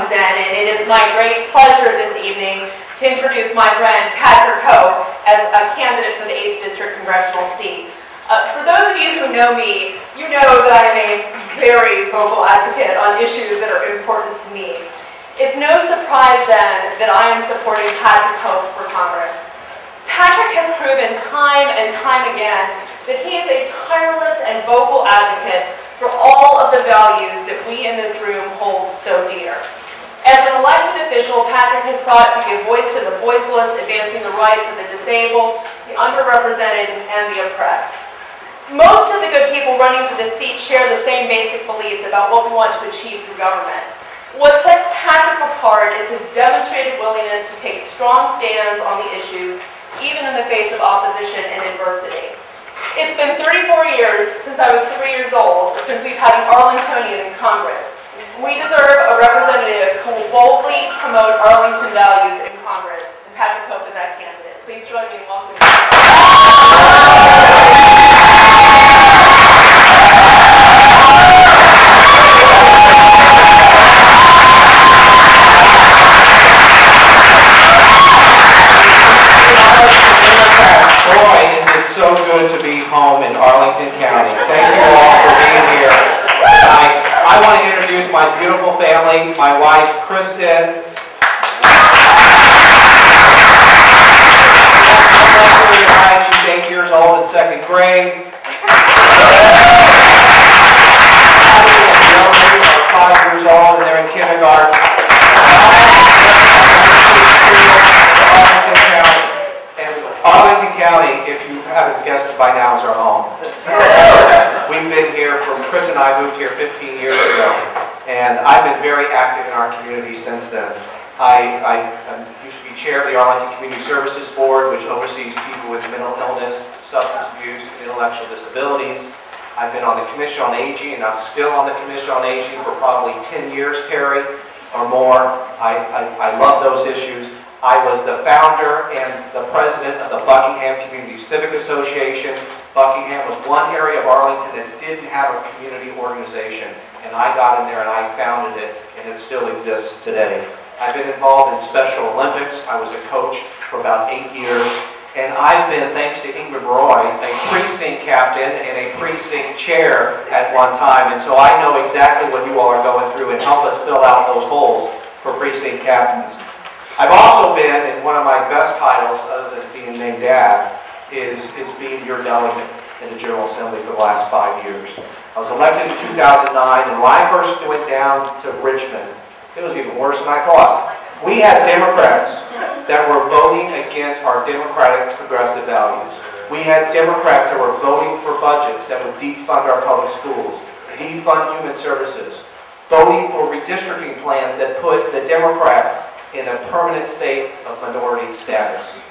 represent, and it is my great pleasure this evening to introduce my friend Patrick Hope as a candidate for the 8th District Congressional seat. For those of you who know me, you know that I'm a very vocal advocate on issues that are important to me. It's no surprise then that I am supporting Patrick Hope for Congress. Patrick has proven time and time again that he is a tireless and vocal advocate for all of the values that we in this room hold so dear. As an elected official, Patrick has sought to give voice to the voiceless, advancing the rights of the disabled, the underrepresented, and the oppressed. Most of the good people running for this seat share the same basic beliefs about what we want to achieve through government. What sets Patrick apart is his demonstrated willingness to take strong stands on the issues, even in the face of opposition and adversity. It's been 34 years since I was 3 years old, since we've had an Arlingtonian in Congress. We deserve a representative who will boldly promote Arlington values in Congress, and Patrick Hope is that candidate. Please join me in welcoming so good to be home in Arlington County. Thank you all for being here tonight. I want to introduce my beautiful family, my wife, Kristen. She's 8 years old in 2nd grade. Are 5 years old and they're in kindergarten. Arlington County, if you haven't guessed it by now, is our home. We've been here Chris and I moved here 15 years ago, and I've been very active in our community since then. I used to be chair of the Arlington Community Services Board, which oversees people with mental illness, substance abuse, and intellectual disabilities. I've been on the Commission on Aging, and I'm still on the Commission on Aging for probably 10 years, Terry, or more. I love those issues. I was the founder and the president of the Buckingham Community Civic Association. Buckingham was one area of Arlington that didn't have a community organization, and I got in there and I founded it, and it still exists today. I've been involved in Special Olympics. I was a coach for about 8 years, and I've been, thanks to Ingrid Roy, a precinct captain and a precinct chair at one time, and so I know exactly what you all are going through and help us fill out those holes for precinct captains. I've also been, and one of my best titles, other than being named Dad, is being your delegate in the General Assembly for the last 5 years. I was elected in 2009, and when I first went down to Richmond, it was even worse than I thought. We had Democrats that were voting against our democratic progressive values. We had Democrats that were voting for budgets that would defund our public schools, defund human services, voting for redistricting plans that put the Democrats in a permanent state of minority status,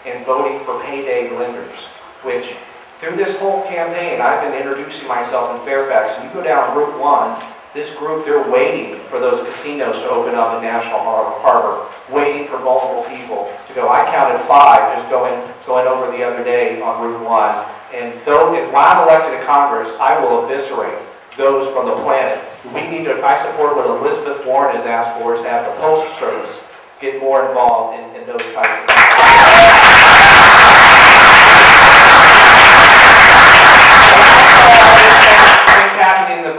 and voting for payday lenders, which through this whole campaign I've been introducing myself in Fairfax. And you go down Route 1, this group, they're waiting for those casinos to open up in National Harbor, waiting for vulnerable people to go. I counted 5 just going over the other day on Route 1. And though if I'm elected to Congress, I will eviscerate those from the planet. We need to, I support what Elizabeth Warren has asked for, is to have the Postal Service get more involved in those types of things. Things happening in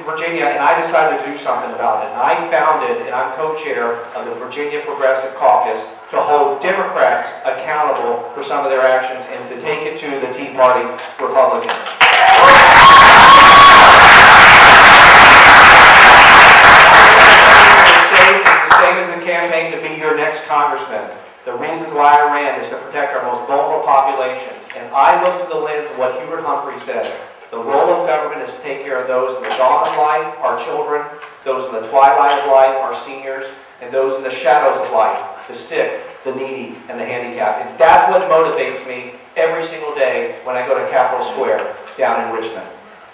Virginia, and I decided to do something about it. And I founded, and I'm co-chair of the Virginia Progressive Caucus, to hold Democrats accountable for some of their actions and to take it to the Tea Party Republicans. Campaign to be your next congressman. The reasons why I ran is to protect our most vulnerable populations. And I look through the lens of what Hubert Humphrey said. The role of government is to take care of those in the dawn of life, our children, those in the twilight of life, our seniors, and those in the shadows of life, the sick, the needy, and the handicapped. And that's what motivates me every single day when I go to Capitol Square down in Richmond.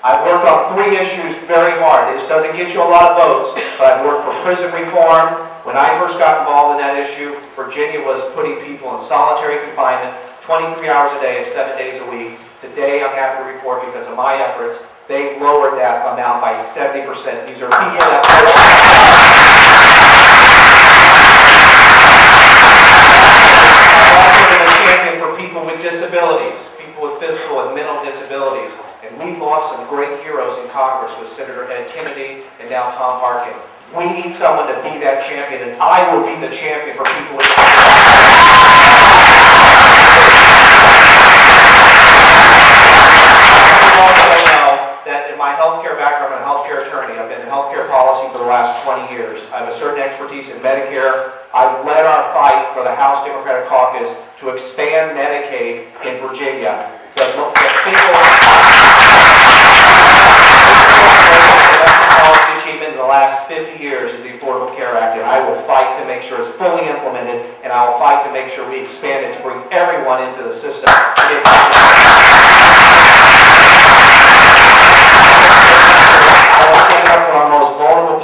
I've worked on 3 issues very hard. This doesn't get you a lot of votes, but I've worked for prison reform. When I first got involved in that issue, Virginia was putting people in solitary confinement 23 hours a day, 7 days a week. Today, I'm happy to report, because of my efforts, they've lowered that amount by 70%. These are people that we've lost some great heroes in Congress with Senator Ed Kennedy and now Tom Harkin. We need someone to be that champion, and I will be the champion for people with healthcare background. I'm a healthcare attorney. I've been in healthcare policy for the last 20 years. I have a certain expertise in Medicare. I've led our fight for the House Democratic Caucus to expand Medicaid in Virginia. The single policy achievement in the last 50 years is the Affordable Care Act, and I will fight to make sure it's fully implemented, and I will fight to make sure we expand it to bring everyone into the system.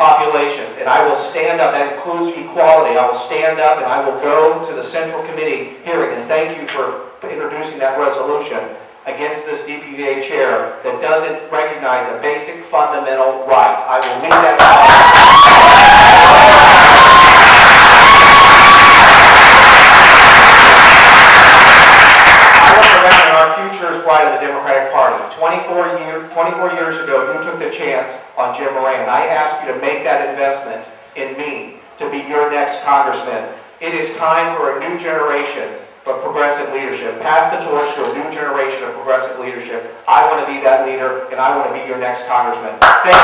Populations, and I will stand up, that includes equality, I will stand up and I will go to the Central Committee hearing, and thank you for introducing that resolution against this DPVA chair that doesn't recognize a basic fundamental right. I will lead that I look around and our future is bright in the Democratic Party. 24 years ago, you took the chance on Jim Moran. I asked you to make that investment in me to be your next congressman. It is time for a new generation of progressive leadership. Pass the torch to a new generation of progressive leadership. I want to be that leader, and I want to be your next congressman. Thank you.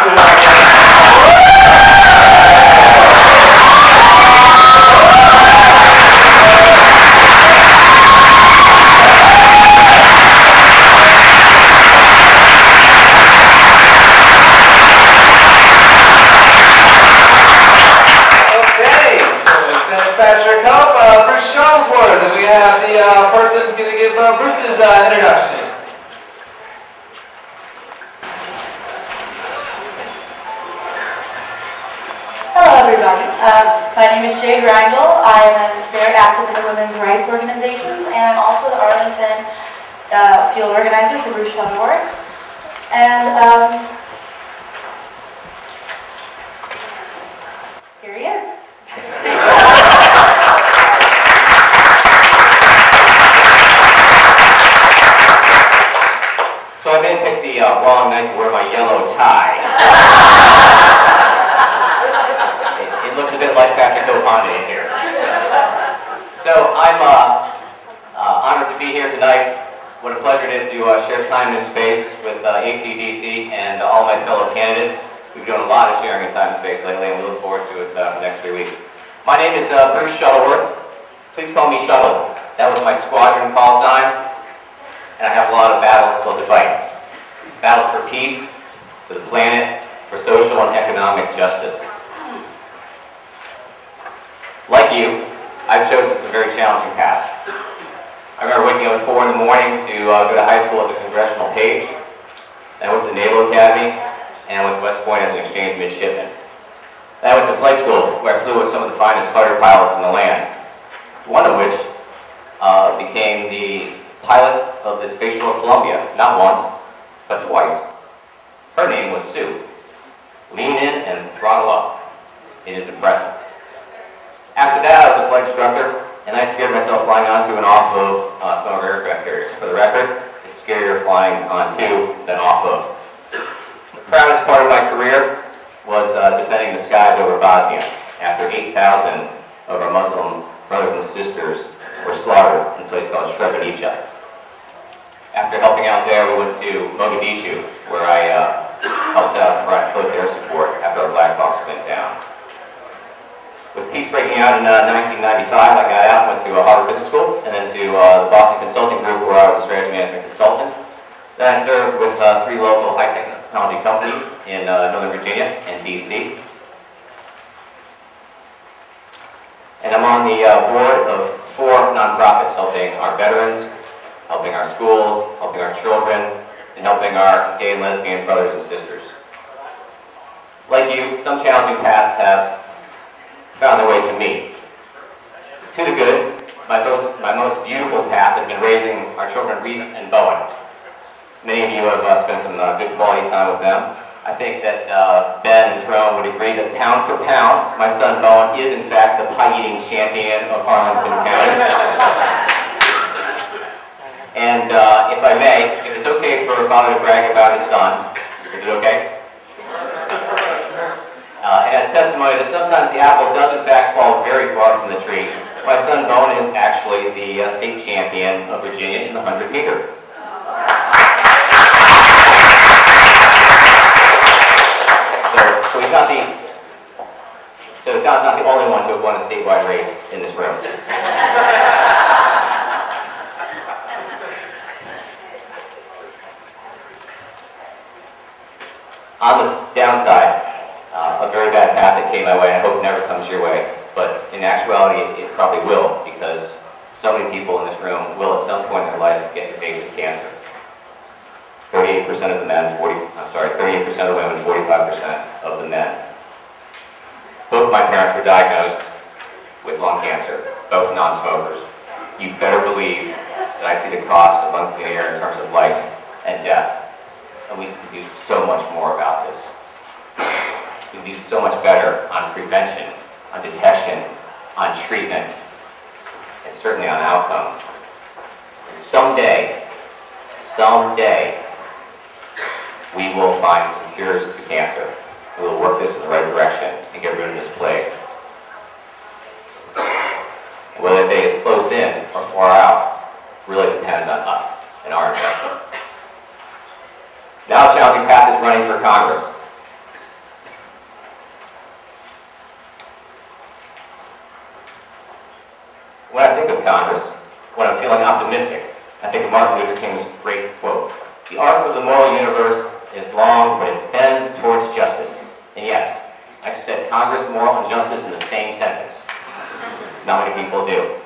Bruce's introduction. Hello everybody. My name is Jade Rangel. I am very active in the women's rights organizations, and I'm also the Arlington field organizer for Bruce Shuttleworth. And here he is. So I may pick the wrong night to wear my yellow tie. It looks a bit like Patrick O'Honda in here. So I'm honored to be here tonight. What a pleasure it is to share time and space with ACDC and all my fellow candidates. We've been doing a lot of sharing of time and space lately, and we look forward to it for the next 3 weeks. My name is Bruce Shuttleworth. Please call me Shuttle. That was my squadron call sign. And I have a lot of battles still to fight. Battles for peace, for the planet, for social and economic justice. Like you, I've chosen some very challenging paths. I remember waking up at 4 in the morning to go to high school as a congressional page. Then I went to the Naval Academy, and I went to West Point as an exchange midshipman. Then I went to flight school, where I flew with some of the finest fighter pilots in the land. One of which became the pilot of the Space Shuttle Columbia, not once, but twice. Her name was Sue. Lean in and throttle up. It is impressive. After that, I was a flight instructor, and I scared myself flying onto and off of some of our aircraft carriers. For the record, it's scarier flying onto than off of. The proudest part of my career was defending the skies over Bosnia after 8,000 of our Muslim brothers and sisters were slaughtered in a place called Srebrenica. After helping out there, we went to Mogadishu, where I helped out provide close air support after our Black Hawks went down. With peace breaking out in 1995, I got out, went to Harvard Business School, and then to the Boston Consulting Group, where I was a strategy management consultant. Then I served with 3 local high technology companies in Northern Virginia and DC. And I'm on the board of 4 nonprofits helping our veterans, helping our schools, helping our children, and helping our gay and lesbian brothers and sisters. Like you, some challenging paths have found their way to me. To the good, my most beautiful path has been raising our children Reese and Bowen. Many of you have spent some good quality time with them. I think that Ben and Tyrone would agree that pound for pound, my son Bowen is in fact the pie-eating champion of Arlington County. And if I may, if it's it's okay for a father to brag about his son. Is it okay? It has testimony that sometimes the apple does in fact fall very far from the tree. My son Bone is actually the state champion of Virginia in the 100 meter. So he's not so Don's not the only one to have won a statewide race in this room. On the downside, a very bad path that came my way, I hope it never comes your way, but in actuality it probably will, because so many people in this room will at some point in their life get invasive cancer. 38% of the men, 38% of the women, 45% of the men. Both my parents were diagnosed with lung cancer, both non-smokers. You better believe that I see the cost of unclean air in terms of life and death. And we can do so much more about this. We can do so much better on prevention, on detection, on treatment, and certainly on outcomes. And someday, we will find some cures to cancer. We will work this in the right direction and get rid of this plague. And whether that day is close in or far out really depends on us and our investment. Now a challenging path is running for Congress. When I think of Congress, when I'm feeling optimistic, I think of Martin Luther King's great quote. The arc of the moral universe is long, but it bends towards justice. And yes, I just said Congress, moral, and justice in the same sentence. Not many people do.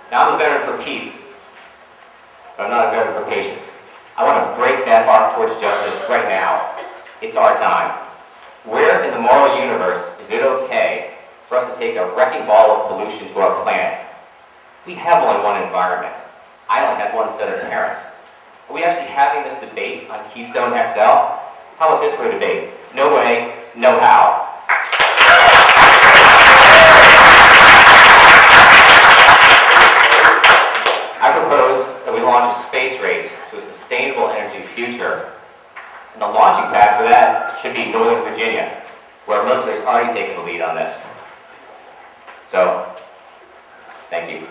Now I'm a veteran for peace, but I'm not a veteran for patience. I want to break that arc towards justice right now. It's our time. Where in the moral universe is it okay for us to take a wrecking ball of pollution to our planet? We have only one environment. I only had one set of parents. Are we actually having this debate on Keystone XL? How about this for a debate? No way, no how. I propose that we launch a space race to a sustainable energy future. And the launching pad for that should be Northern Virginia, where our military has already taken the lead on this. So, thank you.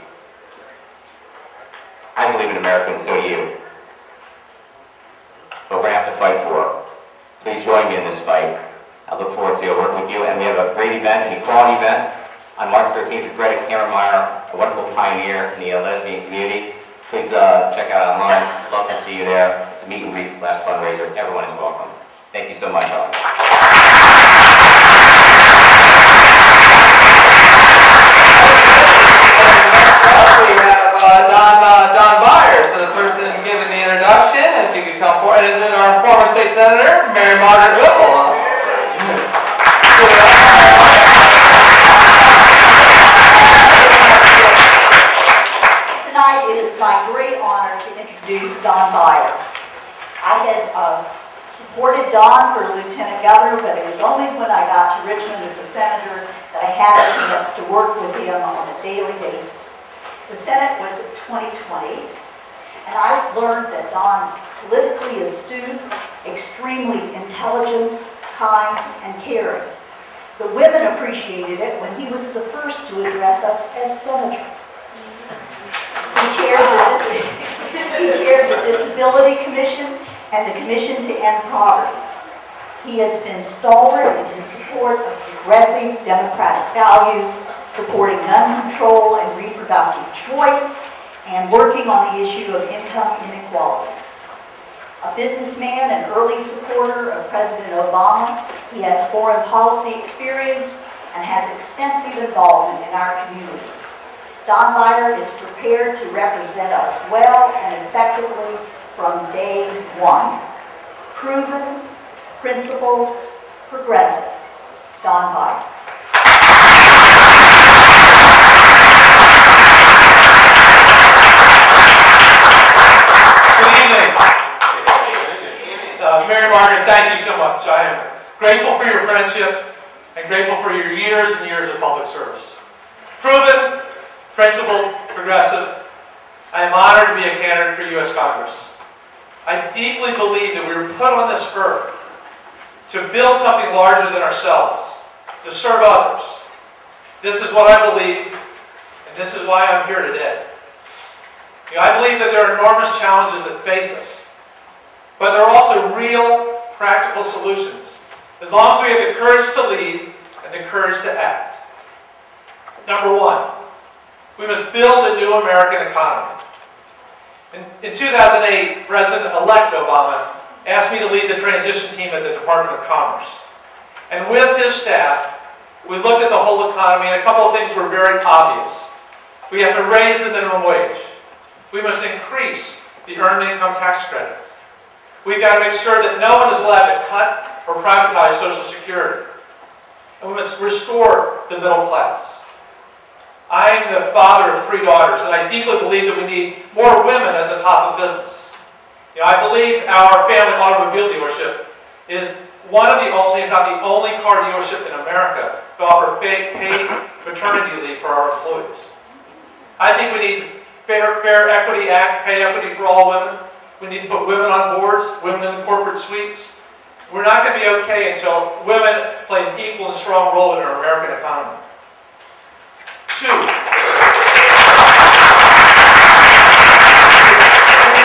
I believe in America, and so do you. But we're going to have to fight for it. Please join me in this fight. I look forward to working with you, and we have a great event, an equality event, on March 13th with Greta Kammermeyer, a wonderful pioneer in the lesbian community. Please check out online. Love to see you there. It's a meet and greet / fundraiser. Everyone is welcome. Thank you so much, Ellen. Don Byers, so the person giving the introduction, if you could come forward, is it our former state senator, Mary Margaret Whipple. Tonight it is my great honor to introduce Don Byers. I had supported Don for lieutenant governor, but it was only when I got to Richmond as a senator that I had a chance to work with him on a daily basis. The Senate was in 2020, and I've learned that Don is politically astute, extremely intelligent, kind, and caring. The women appreciated it when he was the first to address us as senator. He chaired the Disability Commission and the Commission to End Poverty. He has been stalwart in his support of progressive democratic values, supporting gun control and reproductive choice, and working on the issue of income inequality. A businessman and early supporter of President Obama, he has foreign policy experience and has extensive involvement in our communities. Don Byers is prepared to represent us well and effectively from day one. Proven, principled, progressive, Don Byers. Good evening. Mary Margaret, thank you so much. I am grateful for your friendship and grateful for your years and years of public service. Proven, principled, progressive, I am honored to be a candidate for U.S. Congress. I deeply believe that we were put on this earth to build something larger than ourselves, to serve others. This is what I believe, and this is why I'm here today. I believe that there are enormous challenges that face us, but there are also real, practical solutions, as long as we have the courage to lead and the courage to act. Number one, we must build a new American economy. In 2008, President-elect Obama asked me to lead the transition team at the Department of Commerce. And with his staff, we looked at the whole economy, and a couple of things were very obvious. We have to raise the minimum wage. We must increase the earned income tax credit. We've got to make sure that no one is allowed to cut or privatize Social Security. And we must restore the middle class. I am the father of 3 daughters, and I deeply believe that we need more women at the top of business. I believe our family automobile dealership is one of the only, if not the only, car dealership in America to offer paid paternity leave for our employees. I think we need Fair Equity Act, pay equity for all women. We need to put women on boards, women in the corporate suites. We're not going to be okay until women play an equal and strong role in our American economy. 2, we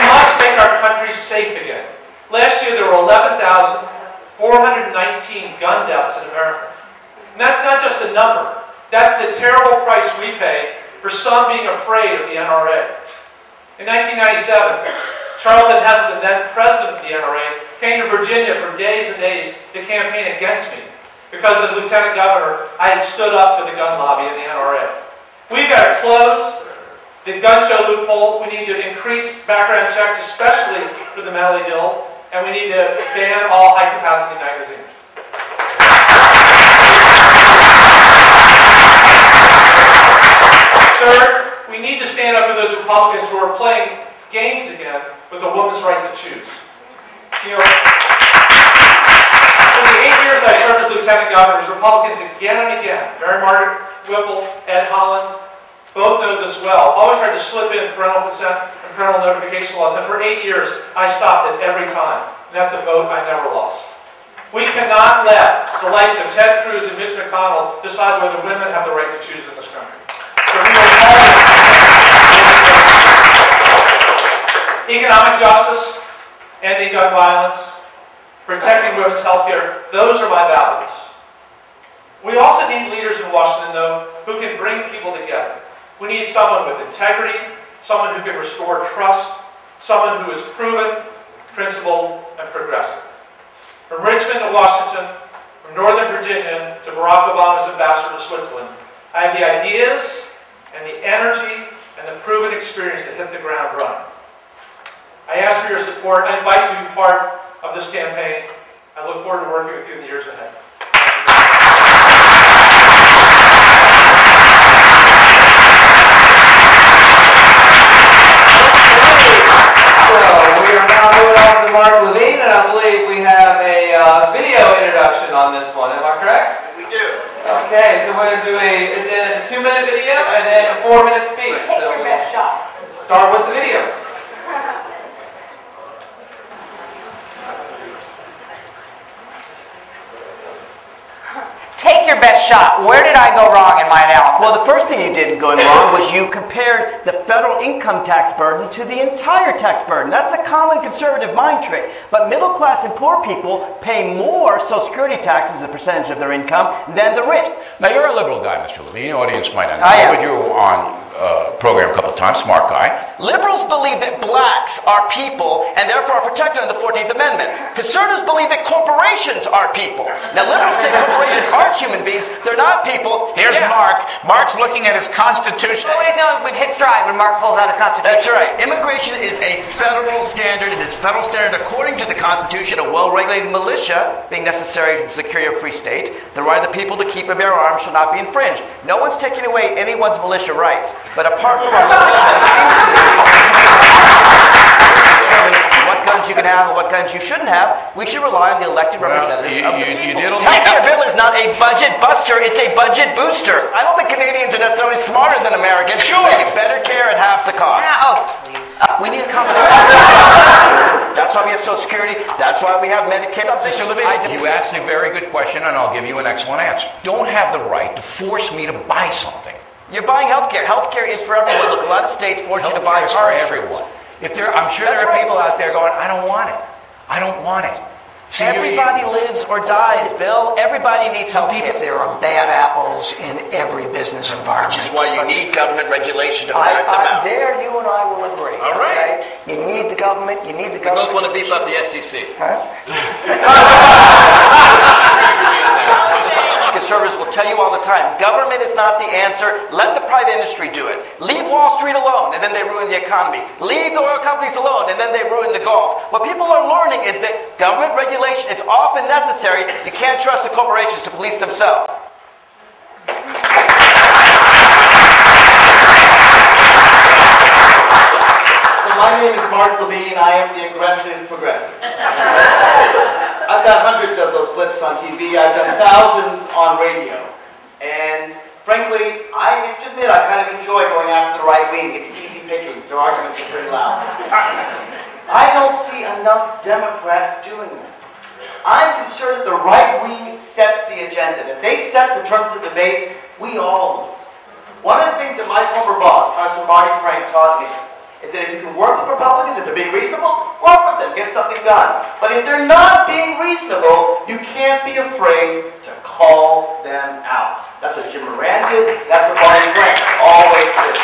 must make our country safe again. Last year there were 11,419 gun deaths in America. And that's not just a number. That's the terrible price we pay for some being afraid of the NRA. In 1997, Charlton Heston, then president of the NRA, came to Virginia for days and days to campaign against me because as lieutenant governor, I had stood up to the gun lobby in the NRA. We've got to close the gun show loophole. We need to increase background checks, especially for the mentally ill, and we need to ban all high-capacity magazines. Third, we need to stand up to those Republicans who are playing games again with a woman's right to choose. For the 8 years I served as lieutenant governor, Republicans again and again, Mary Margaret Whipple, Ed Holland, both know this well, always tried to slip in parental consent and parental notification laws, and for 8 years I stopped it every time. And that's a vote I never lost. We cannot let the likes of Ted Cruz and Mitch McConnell decide whether women have the right to choose in this country. So we will always economic justice, ending gun violence, protecting women's health care, those are my values. We also need leaders in Washington, though, who can bring people together. We need someone with integrity, someone who can restore trust, someone who is proven, principled, and progressive. From Richmond to Washington, from Northern Virginia to Barack Obama's ambassador to Switzerland, I have the ideas and the energy and the proven experience to hit the ground running. I ask for your support. I invite you to be part of this campaign. I look forward to working with you in the years ahead. On this one, am I correct? We do. Okay, so we're going to do it's a 2-minute video and then a 4-minute speech. Take your best shot. Start with the video. Take your best shot. Where did I go wrong in my analysis? Well, the first thing you did going wrong was you compared the federal income tax burden to the entire tax burden. That's a common conservative mind trick. But middle class and poor people pay more Social Security taxes as a percentage of their income than the rich. Now, you're a liberal guy, Mr. Levine. The audience might not know. I am. But you were on program a couple of times, smart guy. Liberals believe that blacks are people and therefore are protected under the 14th Amendment. Conservatives believe that corporations are people. Now, liberals say corporations aren't human beings. They're not people. Here's Mark. Mark's looking at his Constitution. Always know we've hit stride when Mark pulls out his Constitution. That's right. Immigration is a federal standard. It is federal standard according to the Constitution. A well-regulated militia being necessary to secure a free state. The right of the people to keep and bear arms shall not be infringed. No one's taking away anyone's militia rights. But apart from our militia, it seems to be what guns you can have and what guns you shouldn't have, we should rely on the elected representatives of the people. Healthcare bill is not a budget buster, it's a budget booster. I don't think Canadians are necessarily smarter than Americans. Sure. They get better care at half the cost. Yeah, oh, please. We need a combination. That's why we have Social Security. That's why we have Medicare. Mr. Levine, you asked a very good question, and I'll give you an excellent answer. Don't have the right to force me to buy something. You're buying healthcare. Healthcare is for everyone. Look, a lot of states force you to buy Healthcare is car for insurance. everyone. I'm sure there are people out there going, I don't want it. I don't want it. See, Everybody lives or dies, Bill. Everybody needs health care. There are bad apples in every business environment. Which is why you need government regulation to ferret them out. There you and I will agree. All right. Okay? You need the government, you need the We both government. want to beef up the SEC. Conservatives will tell you all the time, government is not the answer. Let the private industry do it. Leave Wall Street alone, and then they ruin the economy. Leave the oil companies alone, and then they ruin the Gulf. What people are learning is that government regulation is often necessary. You can't trust the corporations to police themselves. So my name is Mark Levine. I am the aggressive progressive. I've done hundreds of those clips on TV. I've done thousands on radio. And frankly, I have to admit, I kind of enjoy going after the right wing. It's easy pickings. Their arguments are pretty loud. I don't see enough Democrats doing that. I'm concerned that the right wing sets the agenda. If they set the terms of debate, we all lose. One of the things that my former boss, Congressman Barney Frank, taught me is that if you can work with Republicans, if they're being reasonable, work with them, get something done. But if they're not being reasonable, you can't be afraid to call them out. That's what Jim Moran did. That's what Barney Frank always did.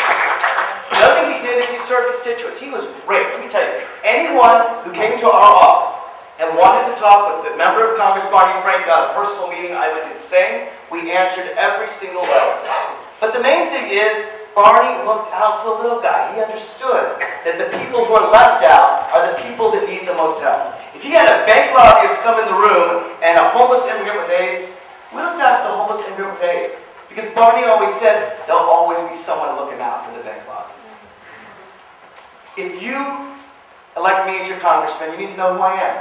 The other thing he did is he served constituents. He was great. Let me tell you, anyone who came into our office and wanted to talk with the member of Congress, Barney Frank, got a personal meeting, I would do the same. We answered every single letter. But the main thing is, Barney looked out for the little guy. He understood that the people who are left out are the people that need the most help. If you had a bank lobbyist come in the room and a homeless immigrant with AIDS, we looked after the homeless immigrant with AIDS. Because Barney always said, there'll always be someone looking out for the bank lobbyist. If you elect me as your congressman, you need to know who I am.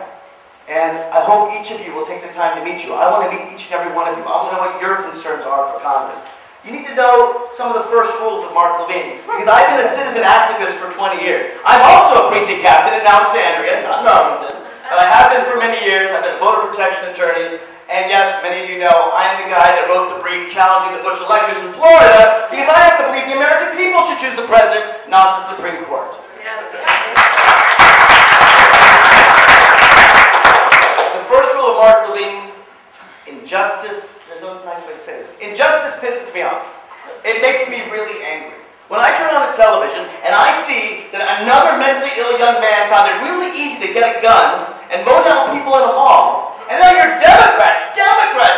And I hope each of you will take the time to meet you. I want to meet each and every one of you. I want to know what your concerns are for Congress. You need to know some of the first rules of Mark Levine, because I've been a citizen activist for 20 years. I'm also a precinct captain in Alexandria, not in Arlington, but I have been for many years. I've been a voter protection attorney, and yes, many of you know, I'm the guy that wrote the brief challenging the Bush electors in Florida, because I have to believe the American people should choose the president, not the Supreme Court. The first rule of Mark Levine, injustice. There's no nice way to say this. Injustice pisses me off. It makes me really angry. When I turn on the television and I see that another mentally ill young man found it really easy to get a gun and mow down people in a mall, and then I hear Democrats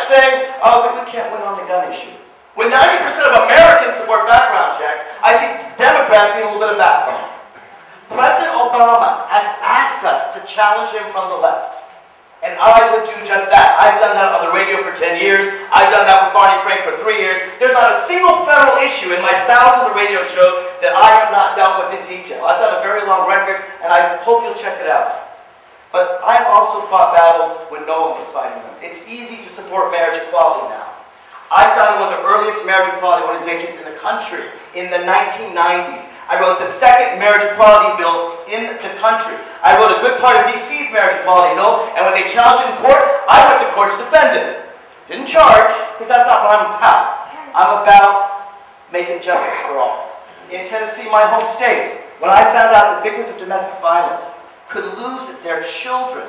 saying, oh, we can't win on the gun issue. When 90% of Americans support background checks, I see Democrats need a little bit of background. President Obama has asked us to challenge him from the left. And I would do just that. I've done that on the radio for 10 years. I've done that with Barney Frank for 3 years. There's not a single federal issue in my thousands of radio shows that I have not dealt with in detail. I've got a very long record, and I hope you'll check it out. But I've also fought battles when no one was fighting them. It's easy to support marriage equality now. I founded one of the earliest marriage equality organizations in the country in the 1990s. I wrote the second marriage equality bill in the country. I wrote a good part of DC's marriage equality bill, and when they challenged it in court, I went to court to defend it. Didn't charge, because that's not what I'm about. I'm about making justice for all. In Tennessee, my home state, when I found out that victims of domestic violence could lose their children,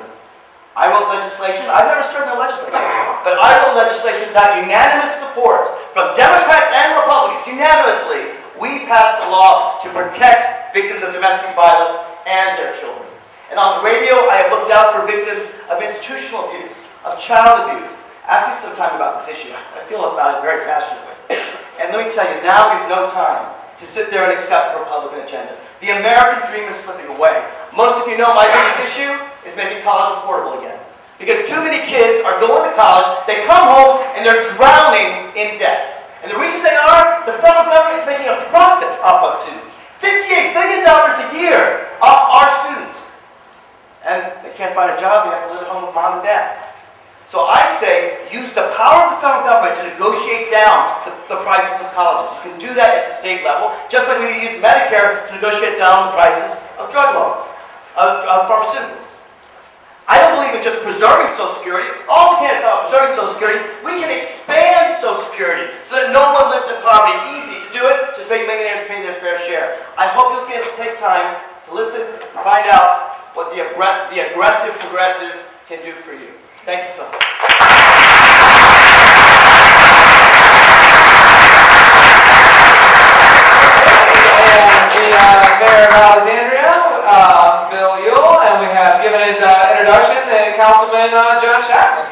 I wrote legislation. I've never served in the legislature, but I wrote legislation that had unanimous support from Democrats and Republicans, unanimously. We passed a law to protect victims of domestic violence and their children. And on the radio, I have looked out for victims of institutional abuse, of child abuse. Ask me some time about this issue. I feel about it very passionately. And let me tell you, now is no time to sit there and accept the Republican agenda. The American dream is slipping away. Most of you know my biggest issue is making college affordable again. Because too many kids are going to college, they come home, and they're drowning in debt. And the reason they are, the federal government is making a profit off our students. $58 billion a year off our students. And they can't find a job, they have to live at home with mom and dad. So I say, use the power of the federal government to negotiate down the prices of colleges. You can do that at the state level, just like we use Medicare to negotiate down the prices of drug loans, of pharmaceuticals. I don't believe in just preserving Social Security. All we can is about preserving Social Security. We can expand Social Security so that no one lives in poverty. Easy to do it, just make millionaires pay their fair share. I hope you'll take time to listen and find out what the aggressive progressive can do for you. Thank you so much. And the Mayor of Alexandria, Bill Ewell, and we have given his introduction, Councilman John Chapman.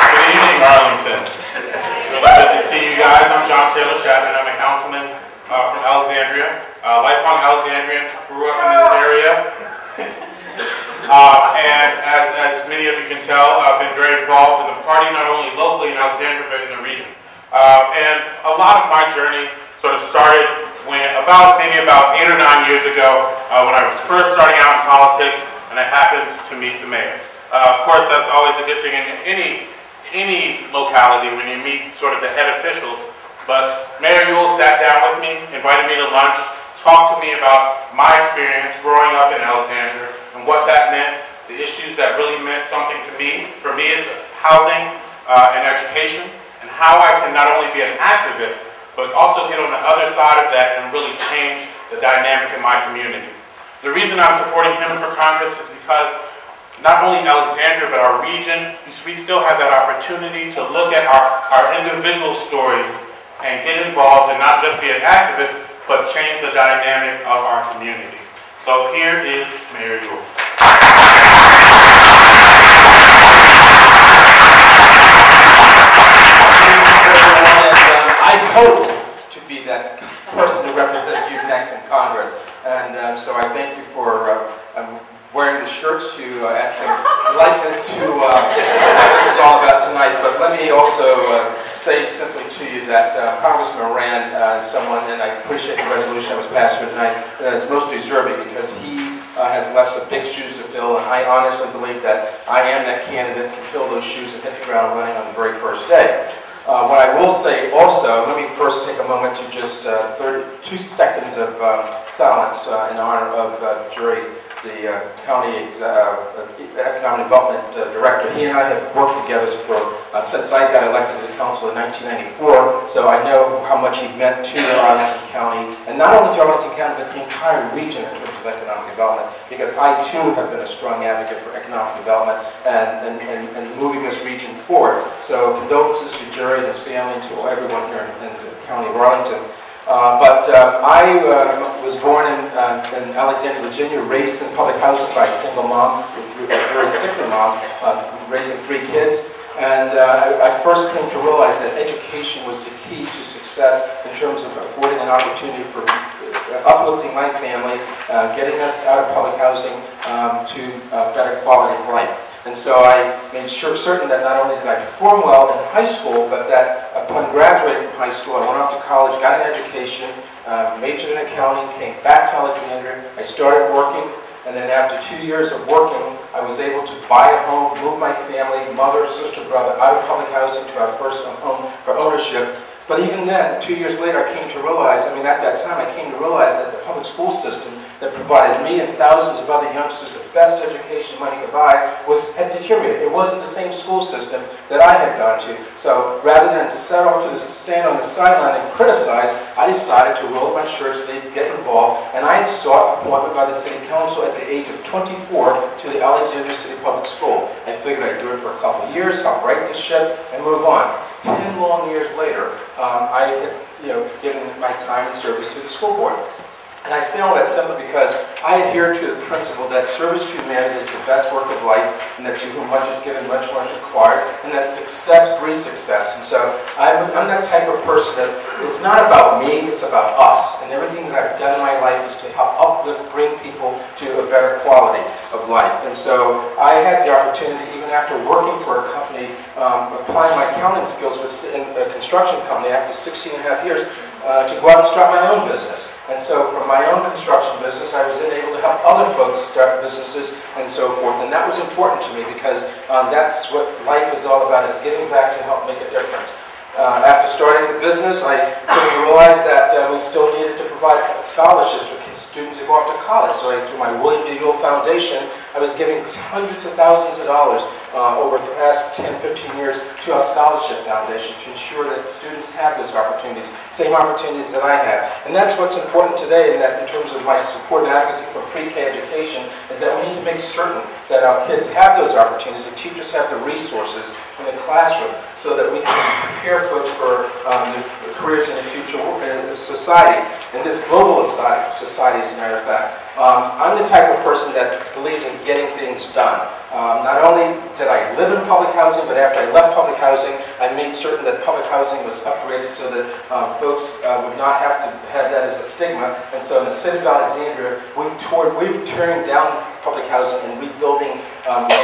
Good evening, Arlington. It's really good to see you guys. I'm John Taylor Chapman. I'm a councilman from Alexandria. Lifelong Alexandrian, grew up in this area. And as many of you can tell, I've been very involved in the party, not only locally in Alexandria, but in the region. And a lot of my journey sort of started maybe about 8 or 9 years ago when I was first starting out in politics and I happened to meet the mayor. Of course, that's always a good thing in any locality when you meet sort of the head officials. But Mayor Ewell sat down with me, invited me to lunch, talked to me about my experience growing up in Alexandria and what that meant, the issues that really meant something to me. For me, it's housing and education, and how I can not only be an activist, but also get on the other side of that and really change the dynamic in my community. The reason I'm supporting him for Congress is because not only Alexandria, but our region, we still have that opportunity to look at our individual stories and get involved and not just be an activist, but change the dynamic of our communities. So here is Mayor Ewell. I hope to be that person to represent you next in Congress. And so I thank you for wearing the shirts to add some likeness to what this is all about tonight. But let me also say simply to you that Congressman Moran is someone, and I appreciate the resolution that was passed here tonight, that is most deserving because he has left some big shoes to fill, and I honestly believe that I am that candidate to fill those shoes and hit the ground running on the very first day. What I will say also, let me first take a moment to just 2 seconds of silence in honor of Jerry, the County Economic Development Director. He and I have worked together since I got elected to the council in 1994, so I know how much he meant to Arlington County, and not only to Arlington County, but the entire region in terms of economic development, because I too have been a strong advocate for economic development and moving this region forward. So condolences to Jerry and his family and to everyone here in the county of Arlington. I was born in Alexandria, Virginia, raised in public housing by a single mom, a very sickly mom, raising 3 kids. And I first came to realize that education was the key to success in terms of affording an opportunity for uplifting my family, getting us out of public housing to better quality of life. And so I made certain that not only did I perform well in high school, but that upon graduating from high school, I went off to college, got an education, majored in accounting, came back to Alexandria. I started working, and then after 2 years of working, I was able to buy a home, move my family, mother, sister, brother, out of public housing to our first home for ownership. But even then, 2 years later, I came to realize, at that time, I came to realize that the public school system that provided me and thousands of other youngsters the best education money could buy had deteriorated. It wasn't the same school system that I had gone to. So rather than set off to stand on the sideline and criticize, I decided to roll up my shirt so they'd get involved, and I sought appointment by the City Council at the age of 24 to the Alexandria City Public School. I figured I'd do it for a couple of years, help right the ship, and move on. 10 long years later, I had given my time and service to the school board. And I say all that simply because I adhere to the principle that service to humanity is the best work of life, and that to whom much is given, much more is required, and that success breeds success. And so I'm that type of person that it's not about me, it's about us. And everything that I've done in my life is to help uplift, bring people to a better quality of life. And so I had the opportunity, even after working for a company, applying my accounting skills in a construction company after 16 and a half years, to go out and start my own business. And so from my own construction business, I was then able to help other folks start businesses and so forth. And that was important to me because that's what life is all about, is giving back to help make a difference. After starting the business, I came to realize that we still needed to provide scholarships for students who go off to college. So through my William D. Ewell Foundation, I was giving hundreds of thousands of dollars over the past 10, 15 years to our scholarship foundation to ensure that students have those opportunities, same opportunities that I have. And that's what's important today in terms of my support and advocacy for pre-K education, is that we need to make certain that our kids have those opportunities, the teachers have the resources in the classroom so that we can prepare folks for the careers in the future society, in this global society, as a matter of fact. I'm the type of person that believes in getting things done. Not only did I live in public housing, but after I left public housing, I made certain that public housing was upgraded so that folks would not have to have that as a stigma. And so in the city of Alexandria, we've turned down public housing and rebuilding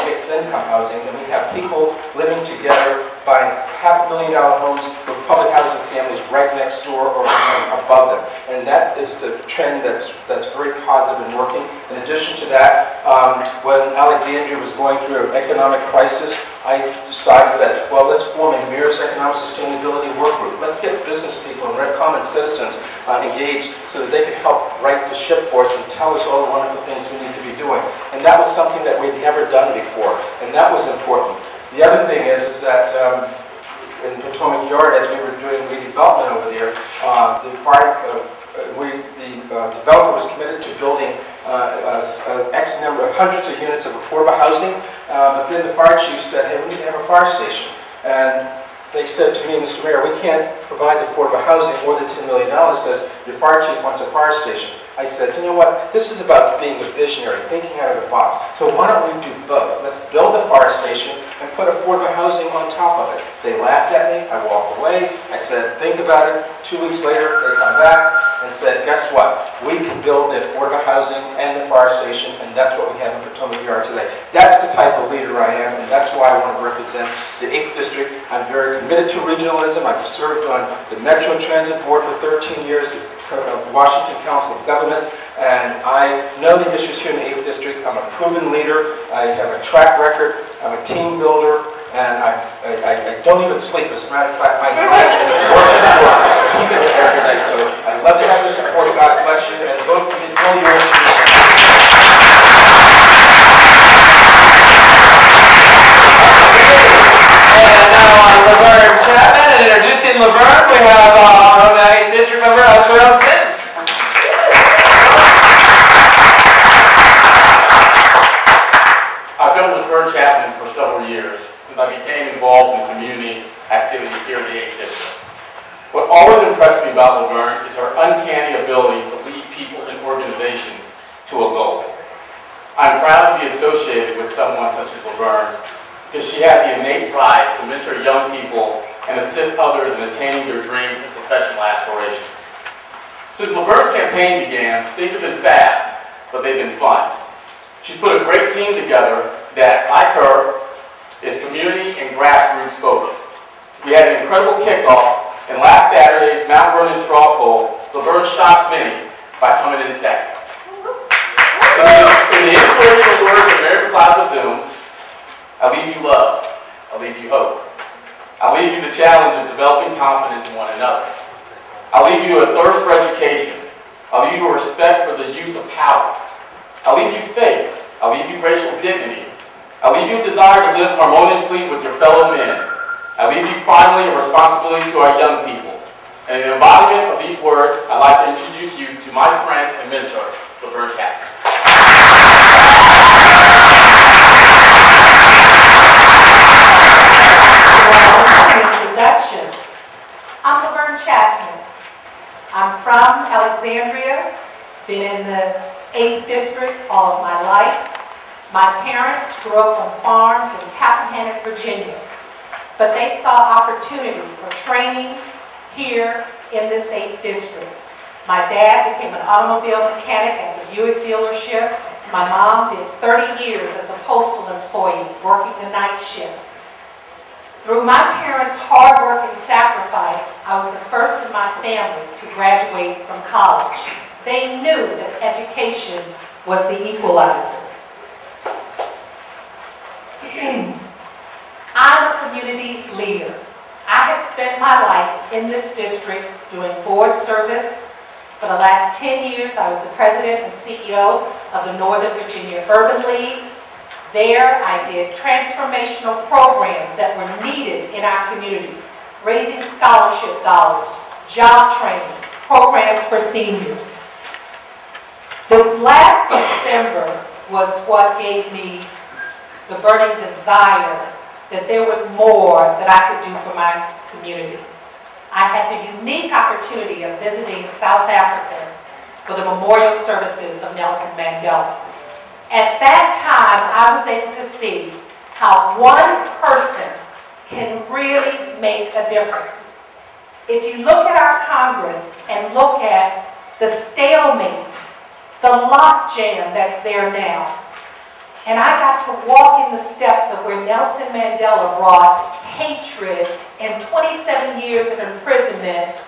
mixed income housing. And we have people living together, buying $500,000 homes with public housing families right next door or above them. And that is the trend that's very positive and working. In addition to that, when Alexandria was going through an economic crisis, I decided that, well, let's form a Mayor's Economic Sustainability Work Group. Let's get business people and common citizens engaged so that they can help right the ship for us and tell us all the wonderful things we need to be doing. And that was something that we'd never done before, and that was important. The other thing is that in Potomac Yard, as we were doing redevelopment over there, the developer was committed to building X number of hundreds of units of affordable housing, but then the fire chief said, hey, we need to have a fire station. And they said to me, Mr. Mayor, we can't provide the affordable housing more than $10 million because your fire chief wants a fire station. I said, you know what, this is about being a visionary, thinking out of the box. So why don't we do both? Let's build the fire station and put affordable housing on top of it. They laughed at me, I walked away, I said, think about it. 2 weeks later, they come back and said, guess what? We can build the affordable housing and the fire station, and that's what we have in Potomac Yard today. That's the type of leader I am, and that's why I want to represent the 8th District. I'm very committed to regionalism. I've served on the Metro Transit Board for 13 years, Washington Council of Governments, and I know the issues here in the 8th District. I'm a proven leader. I have a track record. I'm a team builder, and I don't even sleep. As a matter of fact, my mind is working for keeping it every day. So I'd love to have your support. God bless you, and vote for me. All your And now on Laverne Chapman, and introducing Laverne, we have our own 8th District member, Jerome Sims. I've known Laverne Chapman for several years, since I became involved in community activities here in the 8th District. What always impressed me about Laverne is her uncanny ability to lead people and organizations to a goal. I'm proud to be associated with someone such as Laverne, because she has the innate drive to mentor young people and assist others in attaining their dreams and professional aspirations. Since Laverne's campaign began, things have been fast, but they've been fun. She's put a great team together that, like her, is community and grassroots focused. We had an incredible kickoff, and last Saturday's Mount Vernon straw poll, Laverne shocked many by coming in second. In the inspirational words of Mary McLeod Bethune, I leave you love, I leave you hope. I leave you the challenge of developing confidence in one another. I leave you a thirst for education. I leave you a respect for the use of power. I leave you faith. I leave you racial dignity. I leave you a desire to live harmoniously with your fellow men. I leave you finally a responsibility to our young people. And in the embodiment of these words, I'd like to introduce you to my friend and mentor, Laverne Chapman. Introduction. I'm Laverne Chapman. I'm from Alexandria, been in the 8th District all of my life. My parents grew up on farms in Tappahannock, Virginia, but they saw opportunity for training here in this 8th District. My dad became an automobile mechanic at the Buick dealership. My mom did 30 years as a postal employee, working the night shift. Through my parents' hard work and sacrifice, I was the first in my family to graduate from college. They knew that education was the equalizer. I'm a community leader. I have spent my life in this district doing board service. For the last 10 years, I was the president and CEO of the Northern Virginia Urban League. There, I did transformational programs that were needed in our community, raising scholarship dollars, job training, programs for seniors. This last December was what gave me the burning desire that there was more that I could do for my community. I had the unique opportunity of visiting South Africa for the memorial services of Nelson Mandela. At that time, I was able to see how one person can really make a difference. If you look at our Congress and look at the stalemate, the logjam that's there now, and I got to walk in the steps of where Nelson Mandela brought hatred and 27 years of imprisonment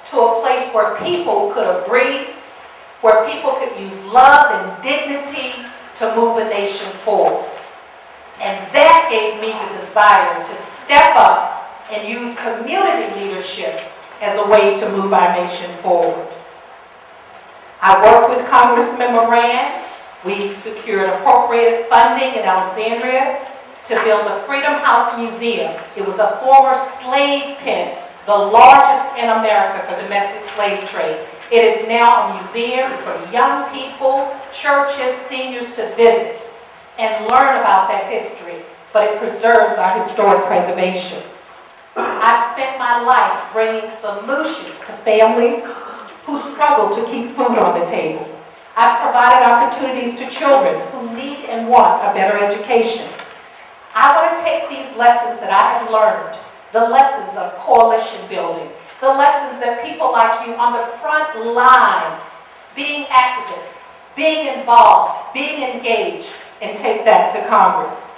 to a place where people could agree, where people could use love and dignity to move a nation forward. And that gave me the desire to step up and use community leadership as a way to move our nation forward. I worked with Congressman Moran. We secured appropriated funding in Alexandria to build a Freedom House Museum. It was a former slave pen, the largest in America for domestic slave trade. It is now a museum for young people, churches, seniors to visit and learn about that history, but it preserves our historic preservation. I spent my life bringing solutions to families who struggle to keep food on the table. I've provided opportunities to children who need and want a better education. I want to take these lessons that I have learned, the lessons of coalition building, the lessons that people like you on the front line, being activists, being involved, being engaged, and take that to Congress.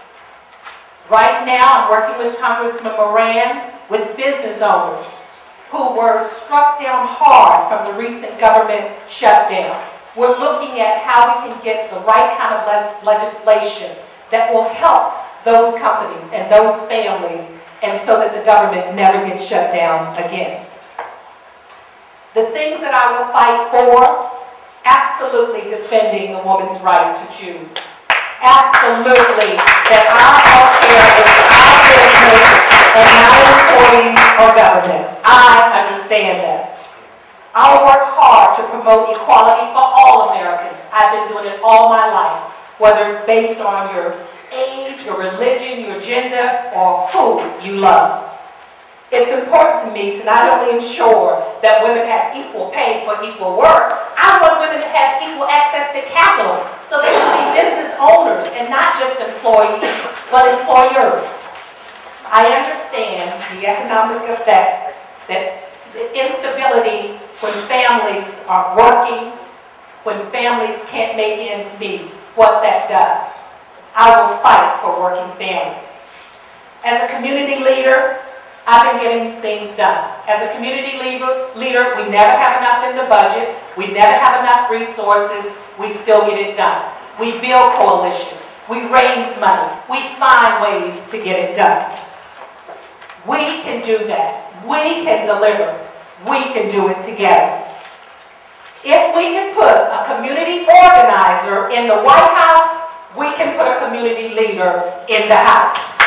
Right now, I'm working with Congressman Moran with business owners who were struck down hard from the recent government shutdown. We're looking at how we can get the right kind of legislation that will help those companies and those families, and so that the government never gets shut down again. The things that I will fight for, absolutely defending a woman's right to choose. Absolutely, that our health care is our business and not an employee or government. I understand that. I'll work hard to promote equality for all Americans. I've been doing it all my life, whether it's based on your age, your religion, your gender, or who you love. It's important to me to not only ensure that women have equal pay for equal work, I want women to have equal access to capital so they can be business owners and not just employees, but employers. I understand the economic effect, that the instability when families are working, when families can't make ends meet, what that does. I will fight for working families. As a community leader, I've been getting things done. As a community leader, we never have enough in the budget. We never have enough resources. We still get it done. We build coalitions. We raise money. We find ways to get it done. We can do that. We can deliver. We can do it together. If we can put a community organizer in the White House, we can put a community leader in the House.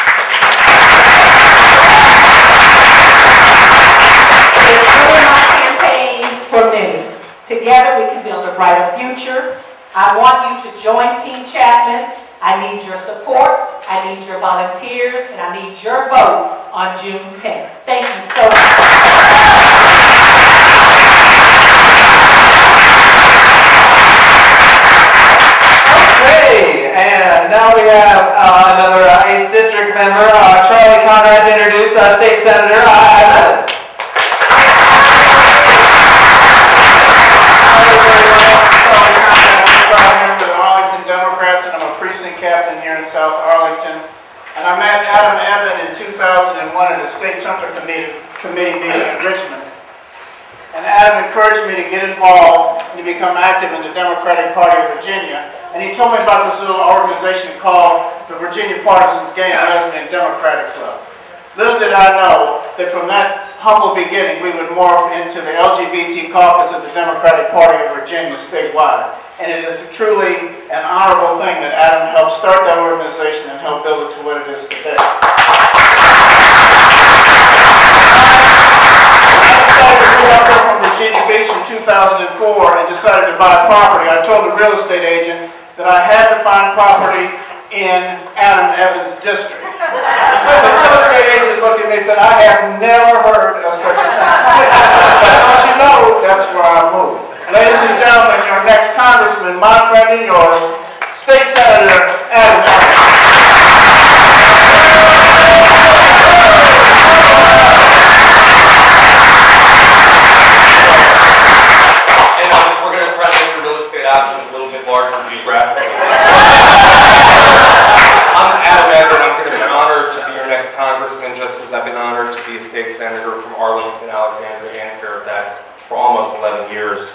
It's really my campaign for many. Together we can build a brighter future. I want you to join Team Chapman. I need your support. I need your volunteers, and I need your vote on June 10th. Thank you so much. Okay, and now we have another 8th District member, Charlie Conrad, to introduce State Senator Evan. Arlington Democrats, and I'm a precinct captain here in South Arlington. And I met Adam Evan in 2001 at a State Central Committee meeting in Richmond. And Adam encouraged me to get involved and to become active in the Democratic Party of Virginia. And he told me about this little organization called the Virginia Partisans Gay and Lesbian Democratic Club. Little did I know that from that humble beginning, we would morph into the LGBT caucus of the Democratic Party of Virginia statewide. And it is truly an honorable thing that Adam helped start that organization and help build it to what it is today. I decided to move up here from Virginia Beach in 2004 and decided to buy property. I told the real estate agent that I had to find property in Adam Evans' district. The real estate agent looked at me and said, I have never heard of such a thing. But don't you know, that's where I moved. Ladies and gentlemen, your next congressman, my friend and yours, State Senator Adam Evans. Options a little bit larger geographically. I'm Adam Evan. I'm going to be honored to be your next congressman, just as I've been honored to be a state senator from Arlington, Alexandria, and Fairfax for almost 11 years.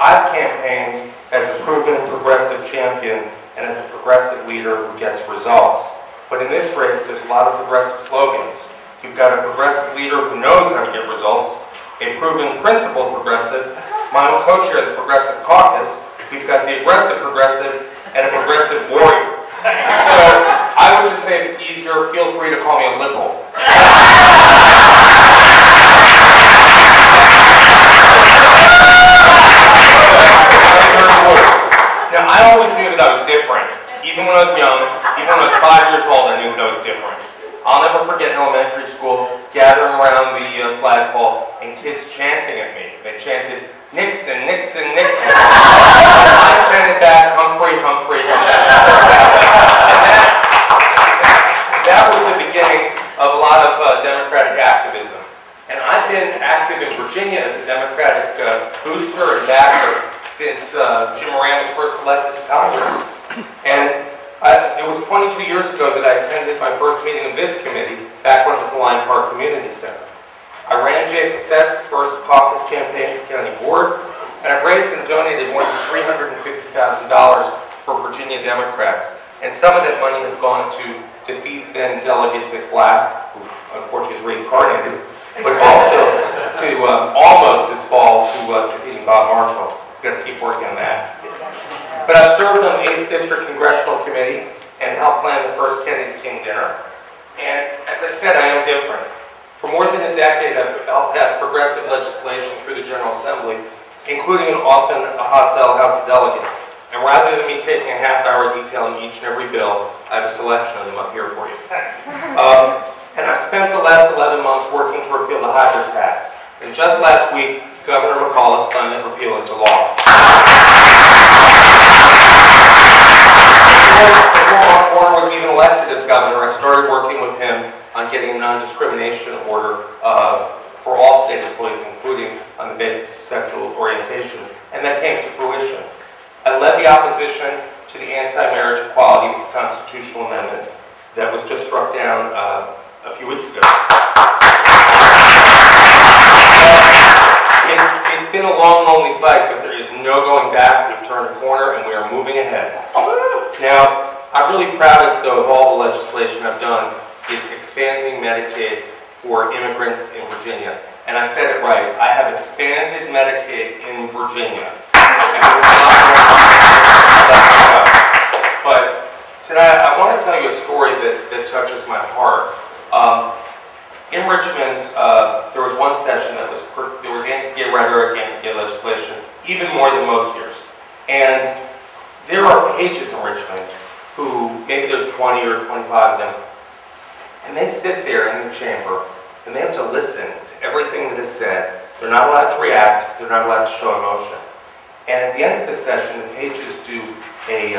I've campaigned as a proven progressive champion and as a progressive leader who gets results. But in this race, there's a lot of progressive slogans. You've got a progressive leader who knows how to get results, a proven principled progressive, my own co-chair of the Progressive Caucus. We've got the aggressive progressive and a progressive warrior. So I would just say if it's easier, feel free to call me a liberal. Now, I always knew that I was different. Even when I was young, even when I was 5 years old, I knew that I was different. I'll never forget in elementary school, gathering around the flagpole and kids chanting at me. They chanted, Nixon, Nixon, Nixon. I chanted back, Humphrey, Humphrey, Humphrey. And that was the beginning of a lot of Democratic activism. And I've been active in Virginia as a Democratic booster and backer since Jim Moran was first elected to Congress. And it was 22 years ago that I attended my first meeting of this committee, back when it was the Lyon Park Community Center. I ran Jay Fassette's first caucus campaign for county board, and I've raised and donated more than $350,000 for Virginia Democrats. And some of that money has gone to defeat then Delegate Dick Black, who unfortunately is reincarnated, but also to almost this fall to defeating Bob Marshall. We've got to keep working on that. But I've served on the 8th District Congressional Committee and helped plan the first Kennedy King dinner. And as I said, I am different. For more than a decade, I've helped pass progressive legislation through the General Assembly, including often a hostile House of Delegates. And rather than me taking a half-hour detailing each and every bill, I have a selection of them up here for you. And I've spent the last 11 months working to repeal the hybrid tax. And just last week, Governor McAuliffe signed that repeal into law. Before Mark Warner was even elected as governor, I started working with him on getting a non-discrimination order for all state employees, including on the basis of sexual orientation, and that came to fruition. I led the opposition to the anti-marriage equality constitutional amendment that was just struck down a few weeks ago. It's been a long, lonely fight, but there is no going back. We've turned a corner, and we are moving ahead. Now, I'm really proudest, though, of all the legislation I've done is expanding Medicaid for immigrants in Virginia. And I said it right. I have expanded Medicaid in Virginia. But tonight, I want to tell you a story that touches my heart. In Richmond, there was one session there was anti-gay rhetoric, anti-gay legislation, even more than most years. And there are pages in Richmond who, maybe there's 20 or 25 of them, and they sit there in the chamber, and they have to listen to everything that is said. They're not allowed to react. They're not allowed to show emotion. And at the end of the session, the pages do a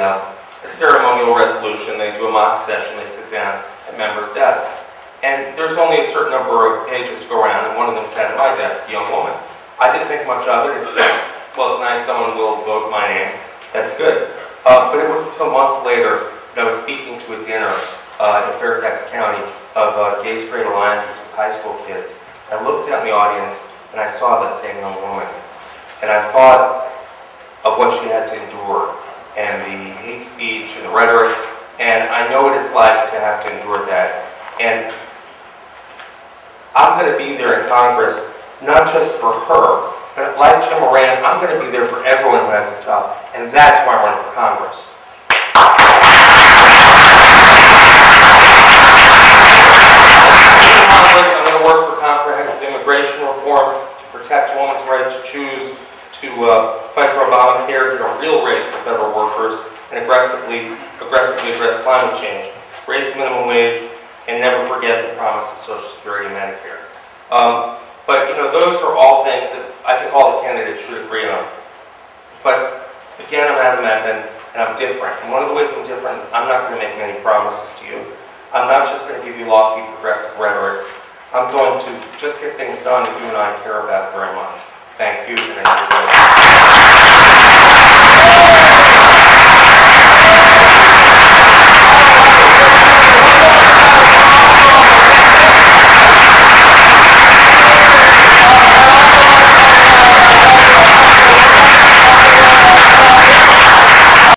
ceremonial resolution. They do a mock session. They sit down at members' desks. And there's only a certain number of pages to go around, and one of them sat at my desk, a young woman. I didn't think much of it, except, well, it's nice someone will vote my name. That's good. But it wasn't until months later that I was speaking to a dinner in Fairfax County of gay straight alliances with high school kids. I looked out in the audience and I saw that same young woman. And I thought of what she had to endure and the hate speech and the rhetoric. And I know what it's like to have to endure that. And I'm going to be there in Congress, not just for her, but like Jim Moran, I'm going to be there for everyone who has it tough. And that's why I'm running for Congress. I'm going to work for comprehensive immigration reform to protect a woman's right to choose, to fight for Obamacare, get a real raise for federal workers, and aggressively address climate change, raise the minimum wage, and never forget the promise of Social Security and Medicare. But you know, those are all things that I think all the candidates should agree on. But again, I'm Adam Edmond, and I'm different. And one of the ways I'm different is I'm not going to make many promises to you. I'm not just going to give you lofty progressive rhetoric. I'm going to just get things done that you and I care about very much. Thank you, and I